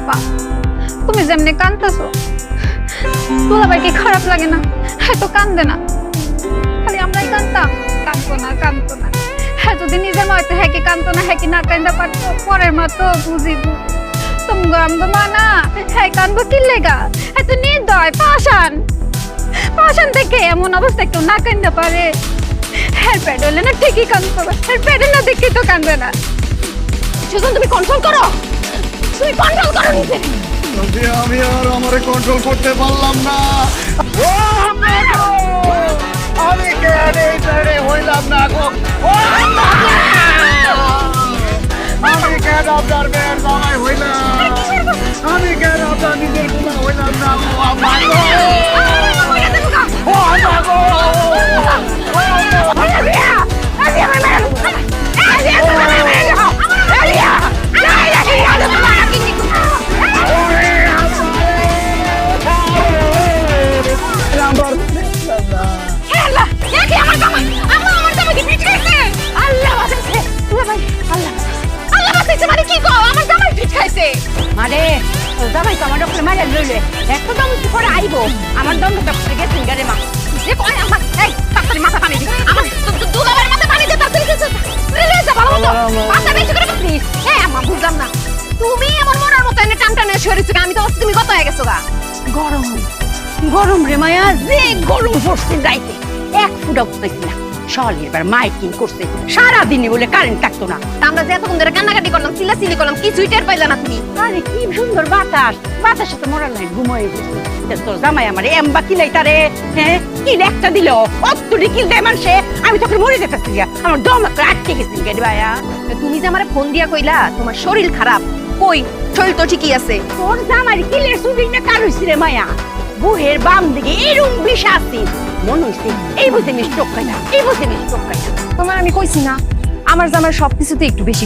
আপা তুমি যেমনি কাঁদতেছো দুলাভাই কি খারাপ লাগে না? হ্যাঁ তো কান্দে না, খালি আমরাই কান্দতাম। কান্দতো না হ্যাঁ, যদি নিজের মা হয়তো হ্যাঁ কি কান্দতো না, হ্যাঁ কি না কান্দা পারতো, পরের মা তো বুঝিবো। তুমি আমগো মা না, হ্যাঁ কান্দবো কি লেগা? হ্যাঁ তো নির্দয় পাশান থেকে এমন অবস্থা একটু না কান্দা পারে? হ্যাঁ প্যাড হলে না ঠিকই কান্দতো, হ্যাঁ প্যাডে না দেখি তো কান্দবে না। সুজন তুমি কন্ট্রোল করো, তুমি কন্ট্রোল করো নিজে। আমি আর আমারে কন্ট্রোল করতে পারলাম না। আমি কেন হইলাম না গো? আমি কেন আপনার মেয়ের জামাই হইলাম? আমি কেন আপনার নিজের গুণা হইলাম না গো? আমার গো ও আমার গো মারে জামাই তো আমার ডক্টর মারে লইলে একটু দম করে আইব আমার দম ডক্টর গেছেন গারে মা যে কয় আমার এই ডাক্তারি মাথা পানি দি আমার দুলাভাইয়ের মাথা পানি দে তাড়াতাড়ি গেছে রিলিজ ভালো মতো মাথা বেশি করে প্লিজ। হ্যাঁ আমা বুঝলাম না তুমি এমন মরার মতো এনে টানটানে সরিছো, আমি তো তুমি কত হয়ে গেছো গা? গরম রে মায়া, যে গরম পড়ছে যাইতে এক ফুটা উঠতেছি না। শহরের এবার মাইকিং করছে সারাদিনই বলে কারেন্ট থাকতো না। আমরা যে এতক্ষণ ধরে কান্নাকাটি করলাম চিল্লাচিল্লি করলাম কিছুই টের পাইলা না তুমি। আরে কি সুন্দর বাতাসে তো মরার নাই ঘুমোয় গেছে। তোর জামাই আমার এম্বা কিলাইতারে, হ্যাঁ কিল একটা দিল অতটি কিল দেয় মানুষে, আমি তখন মরে যেতেছি আমার দম আটকে গেছি গেডি ভাইয়া। তুমি যে আমারে ফোন দিয়া কইলা তোমার শরীর খারাপ, কই শরীর তো ঠিকই আছে। তোর জামাই কিলের সুবিং না কার হইছে রে মায়া? বুহের বাম দিকে এরকম বিষ আছে মনে হইছে এই বুঝে স্ট্রোক খাইনা, এই বুঝে স্ট্রোক খাইনা। তোমার আমি কইছি না আমার জামার সবকিছুতে একটু বেশি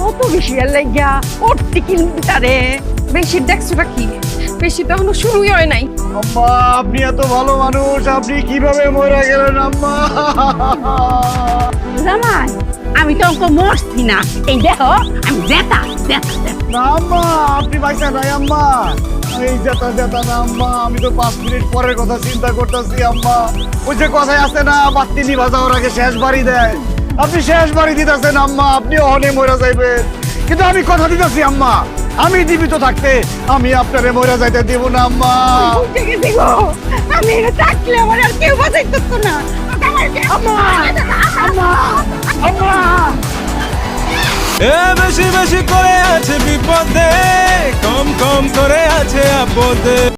কত বেশি লাগিয়া ওরটি কিলতারে বেশি দেখছোটা কি? বেশি তো এখনো শুরুই হয় নাই। আম্মা আপনি এত ভালো মানুষ, আপনি কিভাবে মরে গেলেন আম্মা? জামাই আমি তো অঙ্ক মরছি না, এই দেখো আমি জেতা না আম্মা আপনি পয়সা নাই আম্মা, এই যেতা না আম্মা, আমি তো 5 মিনিট পরের কথা চিন্তা করতেছি আম্মা। ওই যে কথায় আছে না বাতি নিভা যাওয়ার আগে শেষ বাড়ি দেয়, আপনি শেষ বাড়ি দিতেছেন আম্মা, আপনি অহনে মরে যাইবেন। কিন্তু আমি কথা দিতেছি আম্মা, আমি জীবিত থাকতে আমি আপনারে মরে যাইতে দেব না আম্মা। বুঝে গেছি গো, আমি এটা থাকলে আমার আর কেউ বাঁচাইতো না। আম্মা আম্মা আম্মা এ বেশি বেশি করে আছে বিপদে, কম কম করে আছে আপদে।